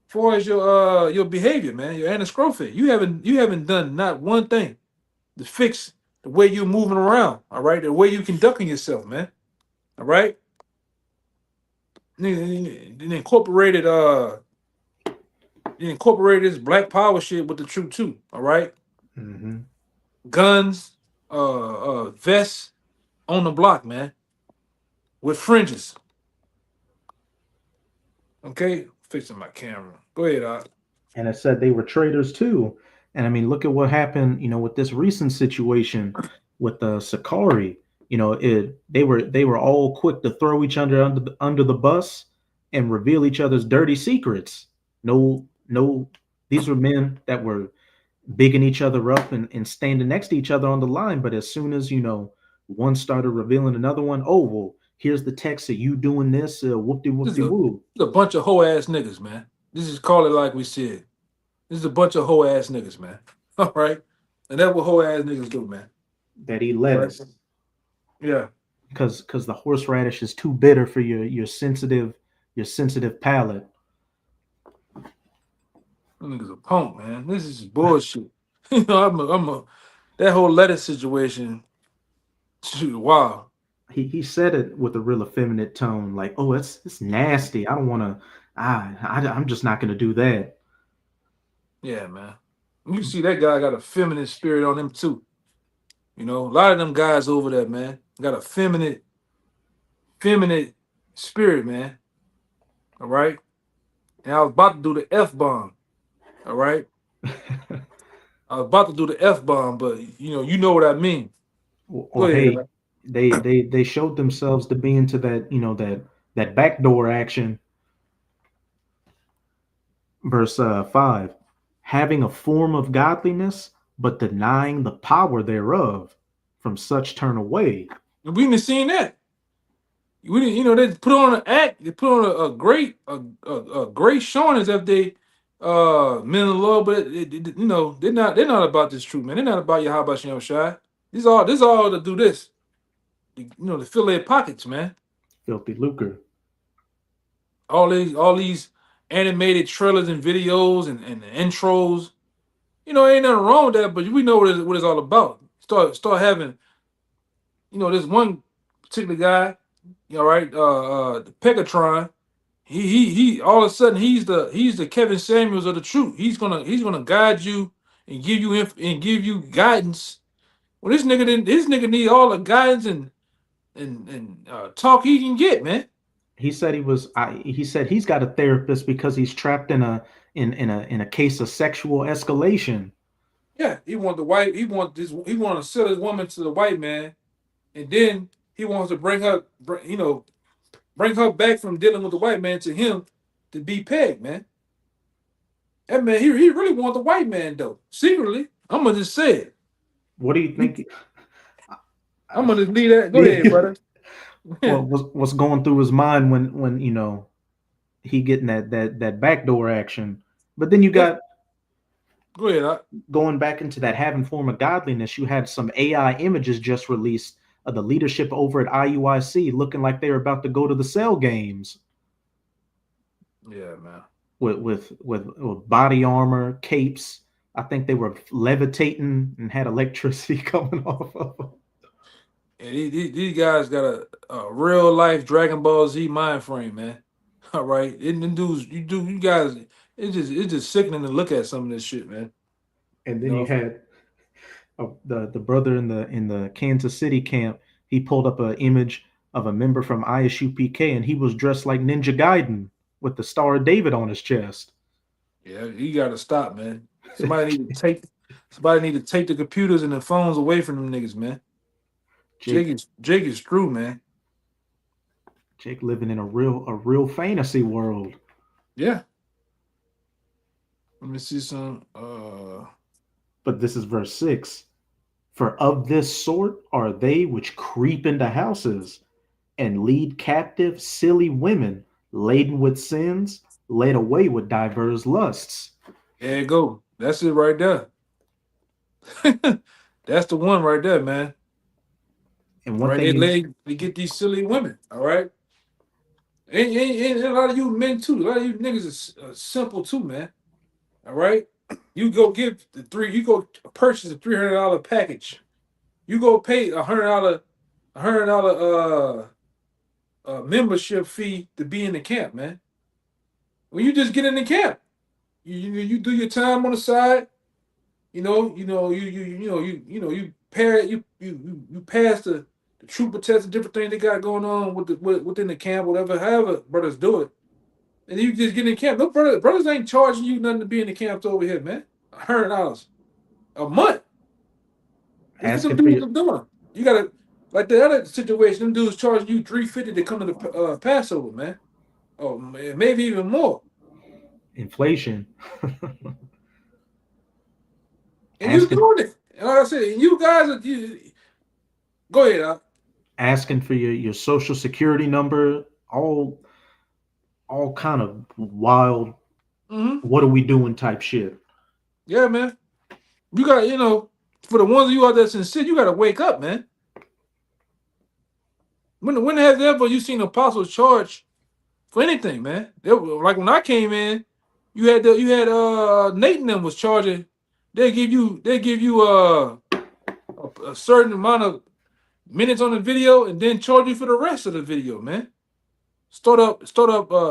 far as your behavior, man. Your anascrophate. You haven't done not one thing to fix the way you're moving around. All right, the way you conducting yourself, man. All right. Then incorporated this black power shit with the truth too. All right. Mm-hmm. Guns, vests on the block, man, with fringes. Okay, fixing my camera. Go ahead, Art. And it said they were traitors too. And I mean, look at what happened, with this recent situation with the Sakari. They were all quick to throw each other under the bus and reveal each other's dirty secrets. No, these were men that were bigging each other up and standing next to each other on the line. But as soon as one started revealing another one, oh well, here's the text of you doing this, whoop-de This whoop-de is woo. a bunch of hoe ass niggas, man. This is call it like we said. This is a bunch of hoe ass niggas, man. All right, and that's what hoe ass niggas do, man. That eat lettuce. Right? Yeah, because the horseradish is too bitter for your sensitive palate. them niggas a punk, man. This is bullshit. I'm a that whole lettuce situation. Wow. He said it with a real effeminate tone, like, "Oh, it's nasty. I don't want to. I'm just not going to do that." Yeah, man. You see that guy got a feminine spirit on him too. You know, a lot of them guys over there, man, got a feminine spirit, man. All right. And I was about to do the F bomb. All right. I was about to do the F bomb, but you know what I mean. Go Or ahead. hey, they showed themselves to be into that, that backdoor action. Verse 5, having a form of godliness, but denying the power thereof. From such turn away. And we didn't seen that. We didn't, they put on an act, they put on a great showing as if they men of the Lord, but they're not about this truth, man. They're not about Yahweh Shem Shai. This all to do this. To fill their pockets, man. Filthy lucre. All these animated trailers and videos and intros. Ain't nothing wrong with that, but we know what it's all about. Start having, this one particular guy, right, the Pegatron. He all of a sudden he's the Kevin Samuels of the truth. He's gonna guide you and give you guidance. Well, this nigga need all the guidance and talk he can get, man. He said he said he's got a therapist because he's trapped in a case of sexual escalation. Yeah, he want the white. He want to sell his woman to the white man, and then he wants to bring her back from dealing with the white man to him to be pegged, man. That man, he really want the white man though. Secretly, I'm gonna just say it. What do you think? I'm gonna just leave that. Go ahead, brother. Well, what's going through his mind when he getting that backdoor action? But then you got Go ahead. going back into that having form of godliness. You had some AI images just released of the leadership over at IUIC looking like they're about to go to the Cell Games. Yeah, man. With body armor, capes. I think they were levitating and had electricity coming off of them. And these guys got a real life Dragon Ball Z mind frame, man. All right, and them dudes, you guys, it's just sickening to look at some of this shit, man. And then you had the brother in the Kansas City camp. He pulled up an image of a member from ISUPK, and he was dressed like Ninja Gaiden with the Star of David on his chest. Yeah, you got to stop, man. Somebody need to take the computers and the phones away from them niggas, man. Jake is true, man. Jake living in a real fantasy world. Yeah. Let me see some. But this is verse 6. For of this sort are they which creep into houses and lead captive silly women laden with sins, led away with divers lusts. There you go. That's it right there. That's the one right there, man. And one thing they get these silly women, all right? And a lot of you men too. A lot of you niggas are simple too, man. All right? You go purchase a $300 package. You go pay $100 membership fee to be in the camp, man. When you just get in the camp, you do your time on the side. You pass the trooper test and different things they got going on within the camp, however brothers do it. And you just get in the camp. No brothers ain't charging you nothing to be in the camps over here, man. $100 a month. That's what some dudes are doing. You gotta, like the other situation, them dudes charging you $350 to come to the Passover, man. Oh, man, maybe even more. Inflation. And you doing it. And like I said, you guys are. Go ahead. Asking for your social security number, all kind of wild. Mm-hmm. What are we doing type shit. Yeah, man. You got, for the ones of you out there sincere, you got to wake up, man. When has ever you seen apostles charge for anything, man? Like when I came in, you had Nathan them was charging. They give you a certain amount of minutes on the video and then charge you for the rest of the video, man. Start up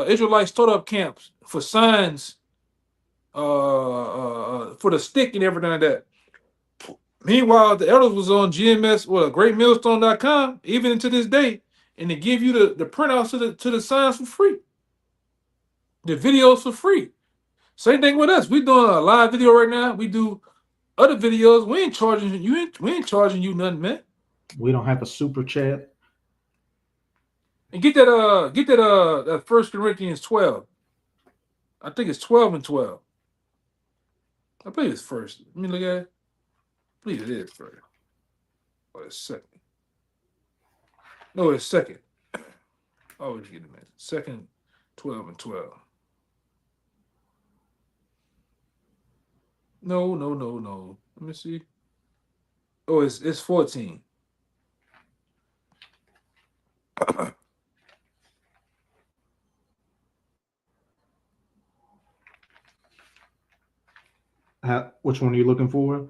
Israelite startup camps for signs, for the stick and everything like that. Meanwhile, the elders was on GMS, greatmillstone.com, even to this day, and they give you the printouts to the signs for free, the videos for free. Same thing with us. We doing a live video right now. We do other videos. We ain't charging you. We ain't charging you nothing, man. We don't have a super chat. And get that 1 Corinthians 12. I think it's 12 and 12. I believe it's first. Let me look at it. I believe it is first. Or it's second. No, it's second. Always get it, man. Second, 12 and 12. No. Let me see. Oh, it's 14. Which one are you looking for?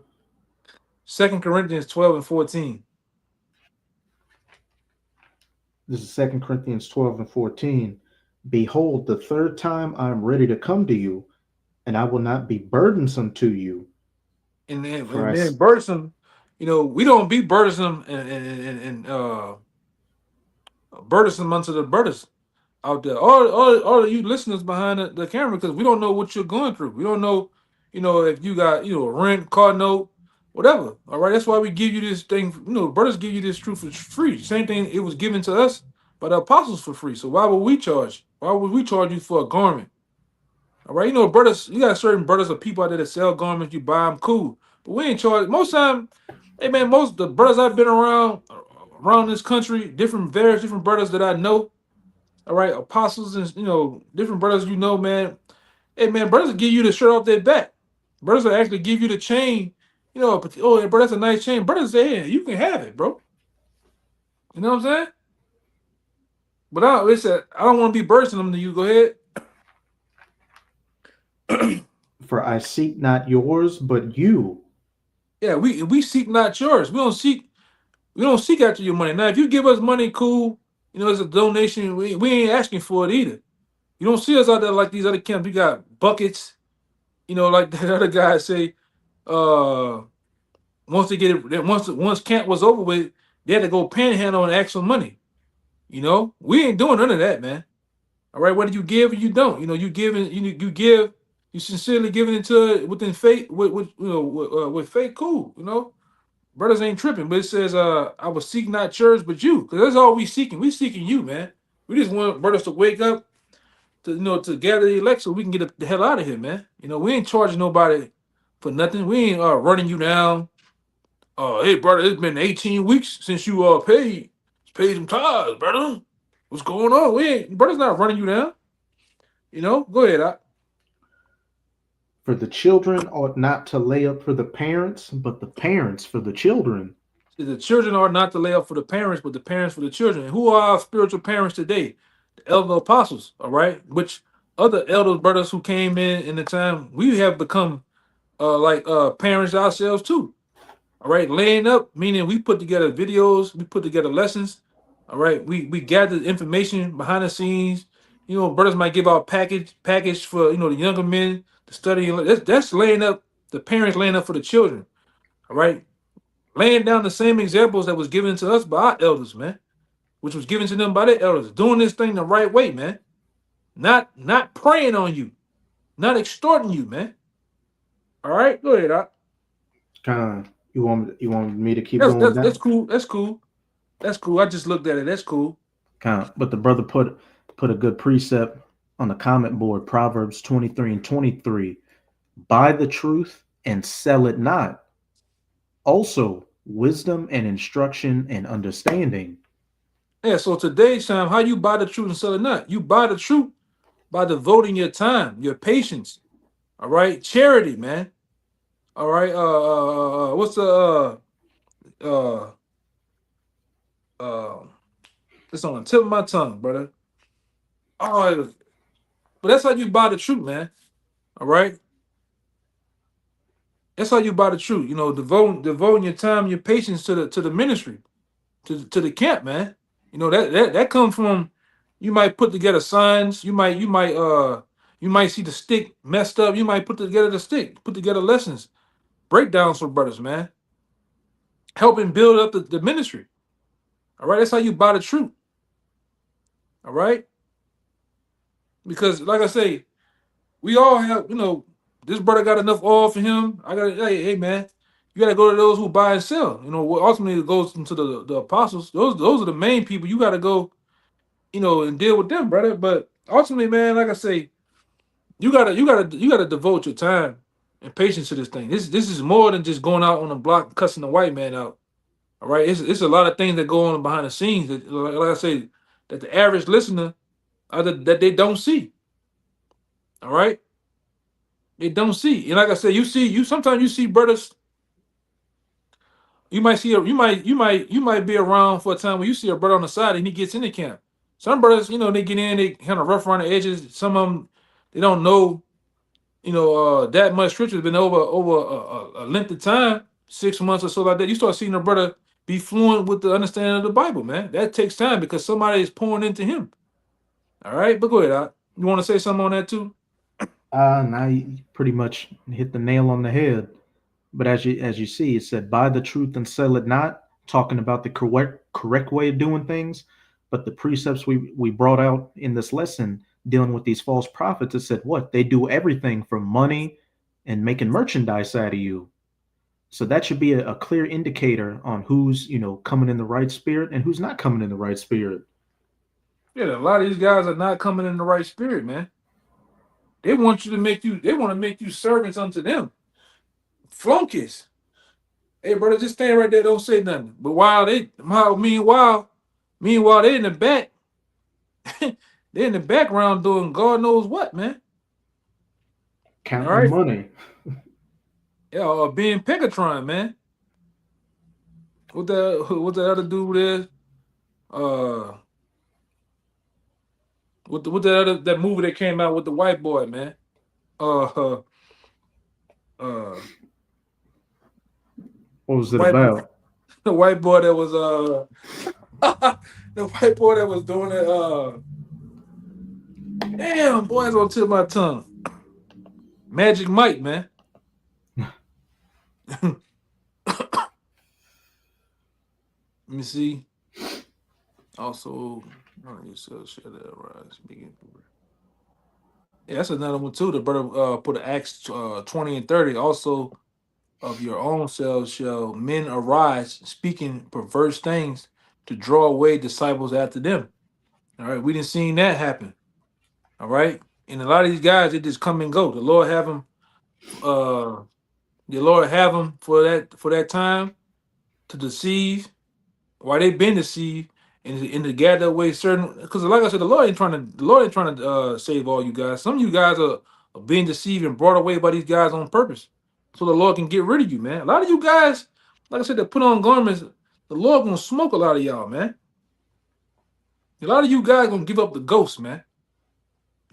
2 Corinthians 12 and 14. This is 2 Corinthians 12 and 14. Behold, the third time I am ready to come to you, and I will not be burdensome to you. And then burdensome, we don't be burdensome and burdensome unto the burdensome out there. All of you listeners behind the camera, because we don't know what you're going through. We don't know, if you got, rent, car note, whatever. All right. That's why we give you this thing. Brothers give you this truth for free. Same thing, it was given to us by the apostles for free. So why would we charge? Why would we charge you for a garment? All right. Brothers, you got certain brothers or people out there that sell garments, you buy them, cool. But we ain't charge. Most time, hey man, most of the brothers I've been around this country, various different brothers that I know, all right, apostles and different brothers, man. Hey man, brothers will give you the shirt off their back. Brothers will actually give you the chain. Oh, bro, that's a nice chain. Brothers say, hey, you can have it, bro. You know what I'm saying? But I don't want to be bursting them to you. Go ahead. For I seek not yours, but you. Yeah, we seek not yours. We don't seek after your money. Now, if you give us money, cool. It's a donation. We ain't asking for it either. You don't see us out there like these other camps. We got buckets. Like that other guy say, once they get it, once camp was over with, they had to go panhandle and ask for money. We ain't doing none of that, man. All right, whether you give or you don't, you give, you sincerely giving into it within faith, with faith, cool. Brothers ain't tripping, but it says, I will seek not yours, but you, because that's all we seeking. We seeking you, man. We just want brothers to wake up, to gather the elect so we can get the hell out of here, man. We ain't charging nobody for nothing. We ain't running you down. Hey, brother, it's been 18 weeks since you paid some tithes, brother. What's going on? Brother's not running you down. Go ahead, For the children ought not to lay up for the parents, but the parents for the children. The children are not to lay up for the parents, but the parents for the children. And who are our spiritual parents today? The elder apostles, all right? Which other elder brothers who came in the time, we have become parents ourselves too. All right, laying up, meaning we put together videos, we put together lessons. All right, we gathered information behind the scenes. Brothers might give out package for the younger men to study. That's laying up, the parents laying up for the children. All right, laying down the same examples that was given to us by our elders, man, which was given to them by their elders. Doing this thing the right way, man. Not preying on you, not extorting you, man. All right, go ahead, Con, you want me to keep going? That's cool. That's cool. I just looked at it. That's cool. Con, but the brother put a good precept on the comment board. Proverbs 23 and 23. Buy the truth and sell it not. Also, wisdom and instruction and understanding. Yeah, so today's time, how you buy the truth and sell it not? You buy the truth by devoting your time, your patience. All right, charity, man. All right, what's the it's on the tip of my tongue, brother. Oh, but that's how you buy the truth, man. All right. That's how you buy the truth. Devoting your time, your patience to the ministry, to the camp, man. You know that comes from you might put together signs. You might see the stick messed up. You might put together the stick, put together lessons, breakdowns for brothers, man. Helping build up the ministry. All right, that's how you buy the truth. All right, because like I say, we all have, this brother got enough oil for him. I got, hey man, you got to go to those who buy and sell. What ultimately goes into the apostles. Those are the main people. You got to go, and deal with them, brother. But ultimately, man, like I say, you gotta devote your time and patience to this thing. This is more than just going out on the block cussing the white man out. All right, it's a lot of things that go on behind the scenes that, like I say, that the average listener that they don't see. All right, they don't see. And like I said, you sometimes you see brothers. You might see you might be around for a time where you see a brother on the side and he gets in the camp. Some brothers, they get in, they kind of rough around the edges. Some of them, they don't know, that much scripture has been over a length of time, 6 months or so like that. You start seeing a brother be fluent with the understanding of the Bible, man. That takes time because somebody is pouring into him. All right, but go ahead, Doc. You want to say something on that too? Now you pretty much hit the nail on the head. But as you see, it said, "Buy the truth and sell it not," talking about the correct way of doing things. But the precepts we brought out in this lesson dealing with these false prophets, it said what they do everything from money and making merchandise out of you. So that should be a clear indicator on who's coming in the right spirit and who's not coming in the right spirit. Yeah, a lot of these guys are not coming in the right spirit, man. They want you to make you. They want to make you servants unto them, flunkies. Hey, brother, just stand right there. Don't say nothing. But meanwhile, they in the back. They in the background doing God knows what, man. All Counting right. money. Yeah, being Pegatron, man. What the other dude is? Uh, that movie that came out with the white boy, man. Uh, uh, What was it white about? the white boy that was the white boy that was doing it. Damn, boy, it's on the tip of my tongue. Magic Mike, man. Let me see. Also, share that rise. Yeah, that's another one too. The brother put an Acts 20 and 30. Also, of your own selves shall men arise, speaking perverse things to draw away disciples after them. All right, we didn't see that happen. All right, and a lot of these guys they just come and go. The Lord have them. Uh, the Lord have them for that time to deceive. Why they been deceived and to gather away certain, because like I said, the Lord ain't trying to save all you guys. Some of you guys are being deceived and brought away by these guys on purpose, so the Lord can get rid of you, man. A lot of you guys, like I said, that put on garments, the Lord gonna smoke a lot of y'all, man. A lot of you guys gonna give up the ghost, man.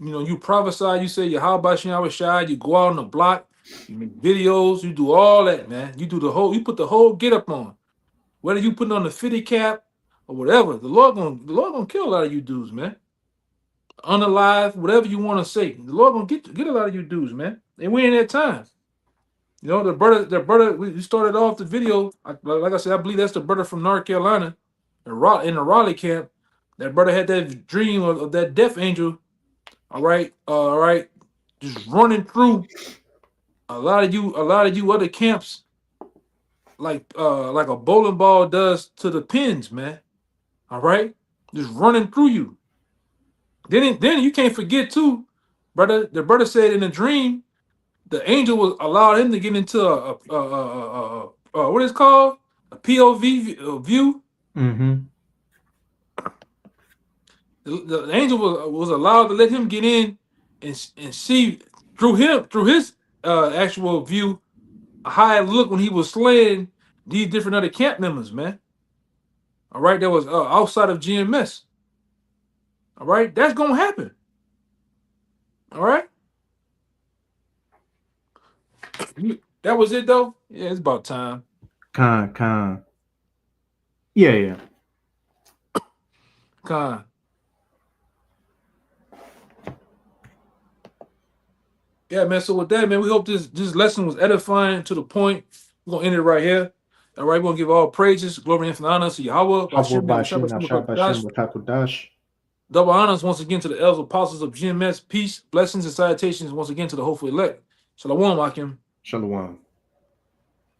You prophesy, you say Yahweh Shem Shai, you go out on the block, you make videos, you do all that, man. You put the whole get up on. Whether you put on the fitty cap or whatever, the Lord gonna kill a lot of you dudes, man. Unalive, whatever you want to say, the Lord gonna get a lot of you dudes, man. And we ain't at time. The brother, we started off the video. Like I said, I believe that's the brother from North Carolina, in the Raleigh camp. That brother had that dream of that death angel. All right, just running through a lot of you other camps like a bowling ball does to the pins, man. All right, just running through you. Then you can't forget too, brother. The brother said in a dream, the angel was allowed him to get into what is called a POV view. Mm-hmm. The angel was allowed to let him get in and see through his actual view how it looked when he was slaying these different other camp members, man. All right, that was outside of GMS. All right, that's gonna happen. All right, that was it though. Yeah, it's about time. Con. Yeah, yeah. Khan. Yeah, man. So with that, man, we hope this lesson was edifying to the point. We're gonna end it right here. All right, we're gonna give all praises, glory, and honor to Yahweh. Double honors once again to the elders apostles of GMS. Peace, blessings, and salutations once again to the hopeful elect. Shalom, Akim. Shalom.